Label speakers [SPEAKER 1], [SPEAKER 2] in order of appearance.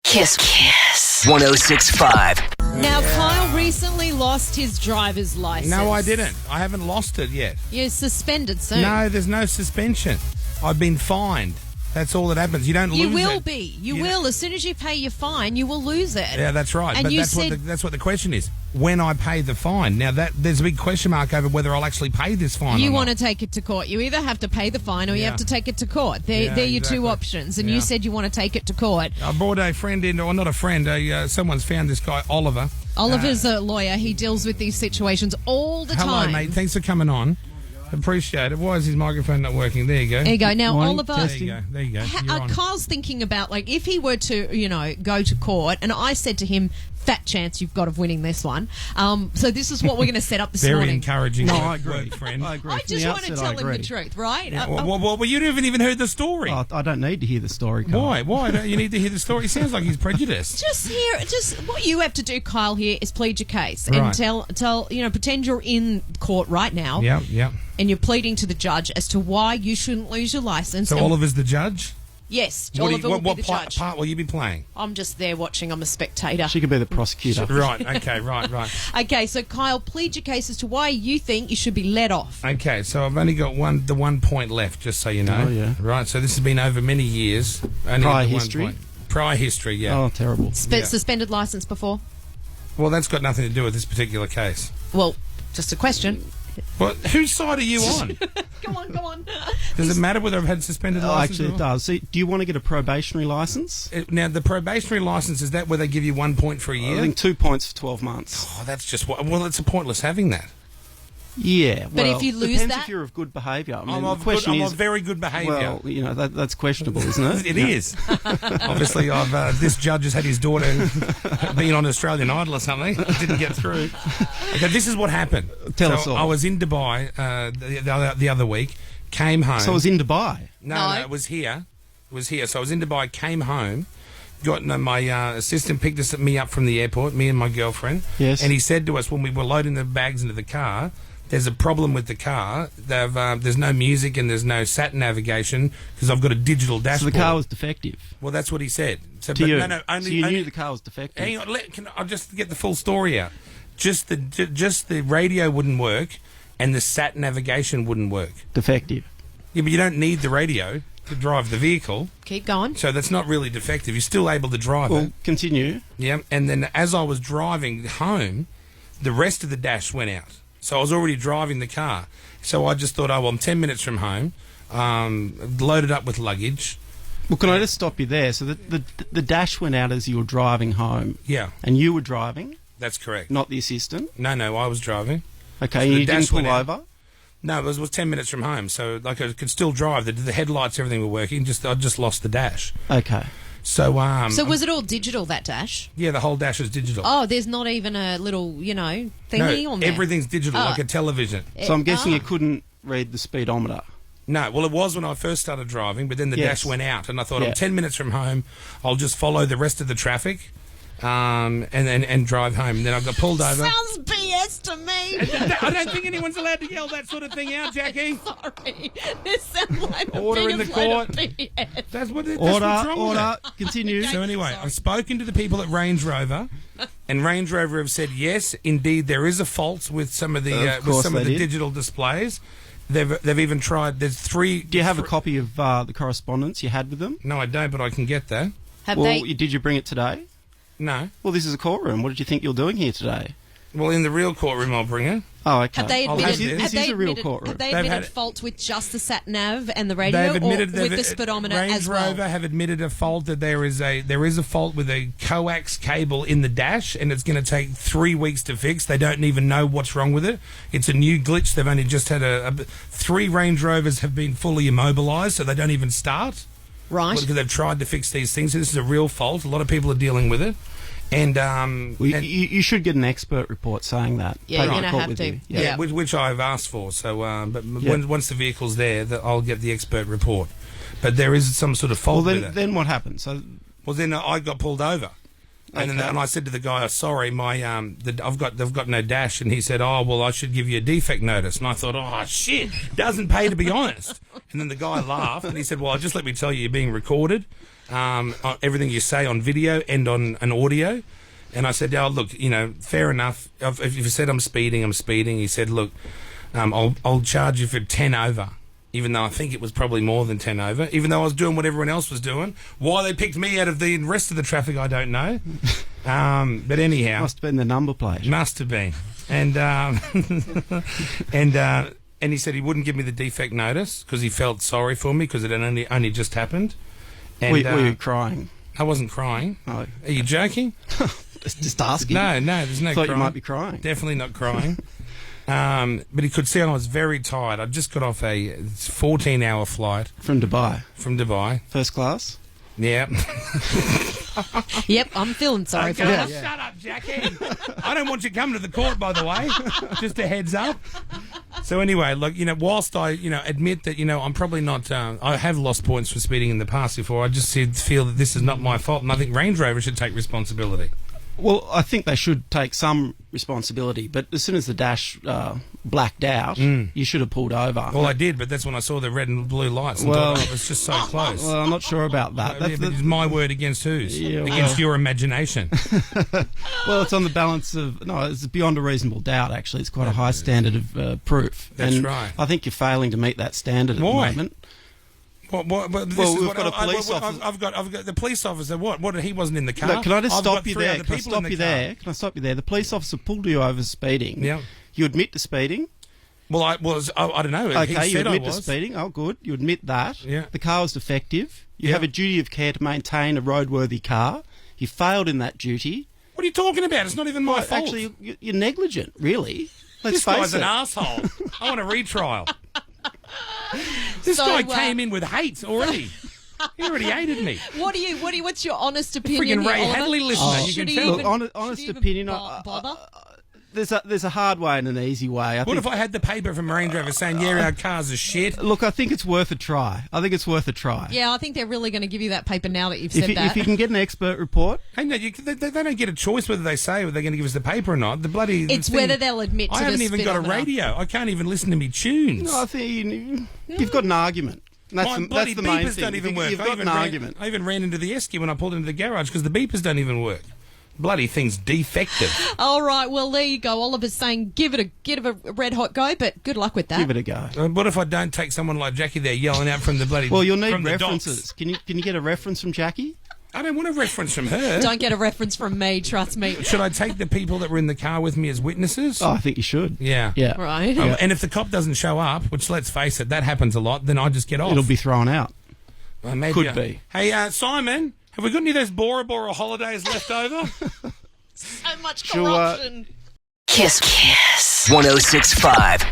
[SPEAKER 1] Kiss. Kiss. 106.5.
[SPEAKER 2] Now, Kyle recently lost his driver's license.
[SPEAKER 3] No, I didn't. I haven't lost it yet.
[SPEAKER 2] You're suspended soon.
[SPEAKER 3] No, there's no suspension. I've been fined. That's all that happens. You don't lose it.
[SPEAKER 2] You will be. You will. As soon as you pay your fine, you will lose it.
[SPEAKER 3] Yeah, that's right.
[SPEAKER 2] And
[SPEAKER 3] but
[SPEAKER 2] you
[SPEAKER 3] that's what the question is. When I pay the fine. Now, there's a big question mark over whether I'll actually pay this fine
[SPEAKER 2] You
[SPEAKER 3] or
[SPEAKER 2] want
[SPEAKER 3] not.
[SPEAKER 2] to take it to court. You either have to pay the fine or you have to take it to court. They're your two
[SPEAKER 3] exactly.
[SPEAKER 2] options. And
[SPEAKER 3] Yeah.
[SPEAKER 2] you said you want to take it to court.
[SPEAKER 3] I brought a friend in, or not a friend, someone's found this guy, Oliver.
[SPEAKER 2] Oliver's a lawyer. He deals with these situations all the
[SPEAKER 3] Hello,
[SPEAKER 2] time.
[SPEAKER 3] mate. Thanks for coming on. Appreciate it. Why is his microphone not working? There you go.
[SPEAKER 2] There you go. Now,
[SPEAKER 4] Morning,
[SPEAKER 2] Oliver...
[SPEAKER 3] There you go. There you go. You're on.
[SPEAKER 2] Kyle's thinking about, like, if he were to, go to court, and I said to him, fat chance you've got of winning this one. So this is what we're going to set up this
[SPEAKER 3] Very
[SPEAKER 2] morning.
[SPEAKER 3] encouraging.
[SPEAKER 4] No,
[SPEAKER 3] work,
[SPEAKER 4] I agree.
[SPEAKER 3] friend.
[SPEAKER 4] I agree.
[SPEAKER 2] I
[SPEAKER 4] From
[SPEAKER 2] just
[SPEAKER 4] the
[SPEAKER 2] want to
[SPEAKER 4] outset,
[SPEAKER 2] tell
[SPEAKER 4] I
[SPEAKER 2] him
[SPEAKER 4] agree.
[SPEAKER 2] the truth, right?
[SPEAKER 3] Well, you haven't even heard the story.
[SPEAKER 4] Oh, I don't need to hear the story, Carl.
[SPEAKER 3] Why? Why don't you need to hear the story? He sounds like he's prejudiced.
[SPEAKER 2] Just what you have to do, Kyle, here is plead your case
[SPEAKER 3] Right.
[SPEAKER 2] and tell pretend you're in court right now
[SPEAKER 3] Yeah.
[SPEAKER 2] and you're pleading to the judge as to why you shouldn't lose your license.
[SPEAKER 3] So
[SPEAKER 2] And-
[SPEAKER 3] Oliver's the judge?
[SPEAKER 2] yes,
[SPEAKER 3] What
[SPEAKER 2] Oliver will
[SPEAKER 3] what
[SPEAKER 2] be the judge.
[SPEAKER 3] part will you be playing?
[SPEAKER 2] I'm just there watching. I'm a spectator.
[SPEAKER 4] She could be the prosecutor.
[SPEAKER 3] Right, okay, right.
[SPEAKER 2] Okay, so Kyle, plead your case as to why you think you should be let off.
[SPEAKER 3] Okay, so I've only got the 1 point left, just so you know.
[SPEAKER 4] Oh, yeah.
[SPEAKER 3] Right, so this has been over many years. Only
[SPEAKER 4] Prior
[SPEAKER 3] the 1
[SPEAKER 4] history?
[SPEAKER 3] point. Prior history, yeah.
[SPEAKER 4] Oh, terrible.
[SPEAKER 3] Yeah.
[SPEAKER 2] Suspended license before?
[SPEAKER 3] Well, that's got nothing to do with this particular case.
[SPEAKER 2] Well, just a question.
[SPEAKER 3] Well, whose side are you on?
[SPEAKER 2] Go on.
[SPEAKER 3] Does it matter whether I've had suspended
[SPEAKER 4] Oh,
[SPEAKER 3] license?
[SPEAKER 4] actually, it
[SPEAKER 3] before?
[SPEAKER 4] does. See, do you want to get a probationary license?
[SPEAKER 3] Now, the probationary license, is that where they give you 1 point for a year?
[SPEAKER 4] I think 2 points for 12 months.
[SPEAKER 3] Oh, that's just what... Well, it's pointless having that.
[SPEAKER 4] Yeah.
[SPEAKER 2] But
[SPEAKER 4] well,
[SPEAKER 2] if you lose
[SPEAKER 4] depends
[SPEAKER 2] that-
[SPEAKER 4] if you're of good behaviour. I mean,
[SPEAKER 3] I'm
[SPEAKER 4] the
[SPEAKER 3] of
[SPEAKER 4] question is,
[SPEAKER 3] very good behaviour.
[SPEAKER 4] well, that's questionable, isn't it?
[SPEAKER 3] It is. Obviously, this judge has had his daughter being on Australian Idol or something. It didn't get through. Okay, this is what happened.
[SPEAKER 4] Tell us all.
[SPEAKER 3] I was in Dubai the other week, came home.
[SPEAKER 4] So I was in Dubai.
[SPEAKER 3] No, it was here. So I was in Dubai, came home, my assistant picked me up from the airport, me and my girlfriend.
[SPEAKER 4] Yes.
[SPEAKER 3] And he said to us when we were loading the bags into the car, there's a problem with the car. There's no music and there's no sat navigation because I've got a digital
[SPEAKER 4] So
[SPEAKER 3] dashboard.
[SPEAKER 4] the car was defective.
[SPEAKER 3] Well, that's what he said. So,
[SPEAKER 4] To you.
[SPEAKER 3] only,
[SPEAKER 4] so you
[SPEAKER 3] only,
[SPEAKER 4] knew the car was defective.
[SPEAKER 3] Hang on, I'll just get the full story out. Just the radio wouldn't work and the sat navigation wouldn't work.
[SPEAKER 4] Defective.
[SPEAKER 3] Yeah, but you don't need the radio to drive the vehicle,
[SPEAKER 2] Keep going.
[SPEAKER 3] so that's not really defective. You're still able to drive
[SPEAKER 4] Well,
[SPEAKER 3] it.
[SPEAKER 4] continue.
[SPEAKER 3] Yeah, and then as I was driving home, the rest of the dash went out. So I was already driving the car. So I just thought, I'm 10 minutes from home, loaded up with luggage.
[SPEAKER 4] Well, can I just stop you there? So the dash went out as you were driving home,
[SPEAKER 3] Yeah,
[SPEAKER 4] and you were driving,
[SPEAKER 3] that's correct.
[SPEAKER 4] not the assistant.
[SPEAKER 3] No, I was driving.
[SPEAKER 4] Okay,
[SPEAKER 3] So
[SPEAKER 4] and
[SPEAKER 3] the
[SPEAKER 4] you didn't
[SPEAKER 3] dash went
[SPEAKER 4] pull
[SPEAKER 3] out.
[SPEAKER 4] over.
[SPEAKER 3] No, it was 10 minutes from home, so I could still drive. The headlights, everything were working. I just lost the dash.
[SPEAKER 4] Okay.
[SPEAKER 3] So
[SPEAKER 2] So was it all digital, that dash?
[SPEAKER 3] yeah, the whole dash is digital.
[SPEAKER 2] Oh, there's not even a little, thingy on there.
[SPEAKER 3] everything's digital,
[SPEAKER 2] Oh.
[SPEAKER 3] like a television.
[SPEAKER 4] So I'm guessing you couldn't read the speedometer.
[SPEAKER 3] No, well, it was when I first started driving, but then the
[SPEAKER 4] Yes.
[SPEAKER 3] dash went out, and I thought,
[SPEAKER 4] Yeah.
[SPEAKER 3] I'm 10 minutes from home. I'll just follow the rest of the traffic, and drive home. And then I got pulled over.
[SPEAKER 2] Sounds BS to me.
[SPEAKER 3] I don't think anyone's allowed to yell that sort of thing out, Jackie.
[SPEAKER 2] Sorry. This sounds like the
[SPEAKER 3] Order in the
[SPEAKER 2] biggest load
[SPEAKER 3] court.
[SPEAKER 2] of BS.
[SPEAKER 3] That's what's wrong with it.
[SPEAKER 4] Continue.
[SPEAKER 3] So anyway, I've spoken to the people at Range Rover, and Range Rover have said yes, indeed there is a fault with some of the
[SPEAKER 4] Of course they did.
[SPEAKER 3] digital displays. They've even tried. There's three.
[SPEAKER 4] Do you have a copy of the correspondence you had with them?
[SPEAKER 3] No, I don't, but I can get that.
[SPEAKER 2] Have
[SPEAKER 4] Well,
[SPEAKER 2] they?
[SPEAKER 4] did you bring it today?
[SPEAKER 3] No.
[SPEAKER 4] Well, this is a courtroom. What did you think you're doing here today?
[SPEAKER 3] Well, in the real courtroom, I'll bring it.
[SPEAKER 4] Oh, okay.
[SPEAKER 2] Have they
[SPEAKER 3] I'll
[SPEAKER 2] admitted?
[SPEAKER 3] have
[SPEAKER 4] This
[SPEAKER 2] have
[SPEAKER 4] is
[SPEAKER 2] they
[SPEAKER 4] a real
[SPEAKER 2] admitted-
[SPEAKER 4] courtroom.
[SPEAKER 2] Have they
[SPEAKER 3] They've
[SPEAKER 2] admitted
[SPEAKER 3] had-
[SPEAKER 2] fault with just the sat nav and the radio,
[SPEAKER 3] They've admitted
[SPEAKER 2] or with the speedometer
[SPEAKER 3] Range
[SPEAKER 2] as well?
[SPEAKER 3] Rover have admitted a fault that there is a fault with a coax cable in the dash, and it's going to take 3 weeks to fix. They don't even know what's wrong with it. It's a new glitch. They've only just had 3 Range Rovers have been fully immobilised, so they don't even start.
[SPEAKER 2] Right.
[SPEAKER 3] Because they've tried to fix these things. So this is a real fault. A lot of people are dealing with it. And,
[SPEAKER 4] Well, you should get an expert report saying that.
[SPEAKER 2] Yeah,
[SPEAKER 4] Take
[SPEAKER 2] you're
[SPEAKER 4] it
[SPEAKER 2] gonna
[SPEAKER 4] court
[SPEAKER 2] have
[SPEAKER 4] with
[SPEAKER 2] to.
[SPEAKER 4] you.
[SPEAKER 2] Yeah.
[SPEAKER 3] which I've asked for. So, but
[SPEAKER 4] Yeah.
[SPEAKER 3] once the vehicle's there, I'll get the expert report. But there is some sort of
[SPEAKER 4] Well,
[SPEAKER 3] fault with it.
[SPEAKER 4] then what happened? So,
[SPEAKER 3] Well, then I got pulled over, and
[SPEAKER 4] Okay.
[SPEAKER 3] then and I said to the guy, "Sorry, they've got no dash." And he said, "Oh, well, I should give you a defect notice." And I thought, "Oh shit, doesn't pay to be honest." And then the guy laughed and he said, "Well, just let me tell you, you're being recorded." everything you say on video and on an audio. And I said, oh, look, fair enough. If you said I'm speeding, I'm speeding. He said, look, I'll charge you for 10 over, even though I think it was probably more than 10 over, even though I was doing what everyone else was doing. Why they picked me out of the rest of the traffic, I don't know. But anyhow.
[SPEAKER 4] Must have been the number plate.
[SPEAKER 3] Must have been. And and he said he wouldn't give me the defect notice because he felt sorry for me because it had only just happened. And,
[SPEAKER 4] Were you crying?
[SPEAKER 3] I wasn't crying.
[SPEAKER 4] Oh.
[SPEAKER 3] Are you joking?
[SPEAKER 4] Just asking.
[SPEAKER 3] No, there's no
[SPEAKER 4] Thought
[SPEAKER 3] crying.
[SPEAKER 4] you might be crying.
[SPEAKER 3] Definitely not crying. But he could see I was very tired. I just got off a 14-hour flight
[SPEAKER 4] From Dubai.
[SPEAKER 3] First
[SPEAKER 4] class?
[SPEAKER 3] Yeah.
[SPEAKER 2] Yep, I'm feeling sorry for
[SPEAKER 3] Okay,
[SPEAKER 2] you.
[SPEAKER 3] shut up, Jackie. I don't want you coming to the court, by the way. Just a heads up. So anyway, look, whilst I, admit that, I'm probably not, I have lost points for speeding in the past before, I just feel that this is not my fault, and I think Range Rover should take responsibility.
[SPEAKER 4] Well, I think they should take some responsibility, but as soon as the dash blacked out, you should have pulled over.
[SPEAKER 3] Well, I did, but that's when I saw the red and blue lights and thought, it was just so close.
[SPEAKER 4] Well, I'm not sure about that.
[SPEAKER 3] Yeah, but it's my word against whose?
[SPEAKER 4] Yeah, well-
[SPEAKER 3] Against your imagination.
[SPEAKER 4] Well, it's on the balance of... No, it's beyond a reasonable doubt, actually. It's quite a high standard of proof.
[SPEAKER 3] That's
[SPEAKER 4] and
[SPEAKER 3] right.
[SPEAKER 4] I think you're failing to meet that standard at
[SPEAKER 3] Why?
[SPEAKER 4] the moment.
[SPEAKER 3] But this
[SPEAKER 4] Well,
[SPEAKER 3] is
[SPEAKER 4] we've
[SPEAKER 3] what
[SPEAKER 4] got a police officer-
[SPEAKER 3] I've got the police officer. What? He wasn't in the car.
[SPEAKER 4] No, can I just
[SPEAKER 3] I've
[SPEAKER 4] stop
[SPEAKER 3] got
[SPEAKER 4] you
[SPEAKER 3] three
[SPEAKER 4] there?
[SPEAKER 3] other
[SPEAKER 4] Can I
[SPEAKER 3] people in
[SPEAKER 4] stop
[SPEAKER 3] the
[SPEAKER 4] you
[SPEAKER 3] car.
[SPEAKER 4] there? Can I stop you there? The police officer pulled you over speeding.
[SPEAKER 3] Yeah.
[SPEAKER 4] You admit to speeding.
[SPEAKER 3] Well, I was. I don't know.
[SPEAKER 4] Okay,
[SPEAKER 3] he
[SPEAKER 4] you
[SPEAKER 3] said
[SPEAKER 4] admit
[SPEAKER 3] I
[SPEAKER 4] to
[SPEAKER 3] was.
[SPEAKER 4] speeding. Oh, good. You admit that.
[SPEAKER 3] Yeah.
[SPEAKER 4] The car was defective. You
[SPEAKER 3] Yeah.
[SPEAKER 4] have a duty of care to maintain a roadworthy car. You failed in that duty.
[SPEAKER 3] What are you talking about? It's not even my fault.
[SPEAKER 4] Actually, you're negligent, really. Let's
[SPEAKER 3] this
[SPEAKER 4] face
[SPEAKER 3] guy's
[SPEAKER 4] it.
[SPEAKER 3] an asshole. I want a retrial. This
[SPEAKER 2] So,
[SPEAKER 3] guy came in with hate already. He already hated me.
[SPEAKER 2] What's your honest opinion?
[SPEAKER 3] Friggin'
[SPEAKER 2] here,
[SPEAKER 3] Ray
[SPEAKER 2] Oliver?
[SPEAKER 3] Hadley listener, you
[SPEAKER 2] Should
[SPEAKER 3] can
[SPEAKER 2] he
[SPEAKER 3] tell.
[SPEAKER 2] even-
[SPEAKER 4] Look, honest
[SPEAKER 2] should he even
[SPEAKER 4] opinion,
[SPEAKER 2] bother?
[SPEAKER 4] There's a hard way and an easy way.
[SPEAKER 3] What if I had the paper from Range Rover saying, yeah, our cars are shit?
[SPEAKER 4] Look, I think it's worth a try.
[SPEAKER 2] Yeah, I think they're really going to give you that paper now that you've
[SPEAKER 4] If
[SPEAKER 2] said
[SPEAKER 4] you,
[SPEAKER 2] that.
[SPEAKER 4] if you can get an expert report,
[SPEAKER 3] Hey, no, they don't get a choice whether they say whether they're going to give us the paper or not. The bloody
[SPEAKER 2] It's
[SPEAKER 3] thing-
[SPEAKER 2] whether they'll admit to
[SPEAKER 3] I
[SPEAKER 2] the
[SPEAKER 3] haven't even got a
[SPEAKER 2] speedometer.
[SPEAKER 3] radio. I can't even listen to me tunes.
[SPEAKER 4] I think you've got an argument. And
[SPEAKER 3] My bloody
[SPEAKER 4] that's the main
[SPEAKER 3] beepers
[SPEAKER 4] thing.
[SPEAKER 3] don't even work.
[SPEAKER 4] You've
[SPEAKER 3] I
[SPEAKER 4] got
[SPEAKER 3] even
[SPEAKER 4] an
[SPEAKER 3] ran-
[SPEAKER 4] argument.
[SPEAKER 3] I even ran into the Esky when I pulled into the garage because the beepers don't even work. Bloody thing's defective.
[SPEAKER 2] All right, well there you go. Oliver's saying give it a red hot go, but good luck with that.
[SPEAKER 4] Give it a go.
[SPEAKER 3] What if I don't take someone like Jackie there yelling out from the bloody?
[SPEAKER 4] Well, you'll need
[SPEAKER 3] from the
[SPEAKER 4] references.
[SPEAKER 3] docks?
[SPEAKER 4] Can you get a reference from Jackie?
[SPEAKER 3] I don't want a reference from her.
[SPEAKER 2] Don't get a reference from me, trust me.
[SPEAKER 3] Should I take the people that were in the car with me as witnesses?
[SPEAKER 4] Oh, I think you should.
[SPEAKER 3] Yeah.
[SPEAKER 4] Yeah.
[SPEAKER 2] Right.
[SPEAKER 3] And if the cop doesn't show up, which let's face it, that happens a lot, then I just get off.
[SPEAKER 4] It'll be thrown out.
[SPEAKER 3] Well, maybe
[SPEAKER 4] could be.
[SPEAKER 3] Hey, Simon, have we got any of those Bora Bora holidays left over?
[SPEAKER 2] So much
[SPEAKER 4] Sure.
[SPEAKER 2] corruption.
[SPEAKER 1] Kiss 1065.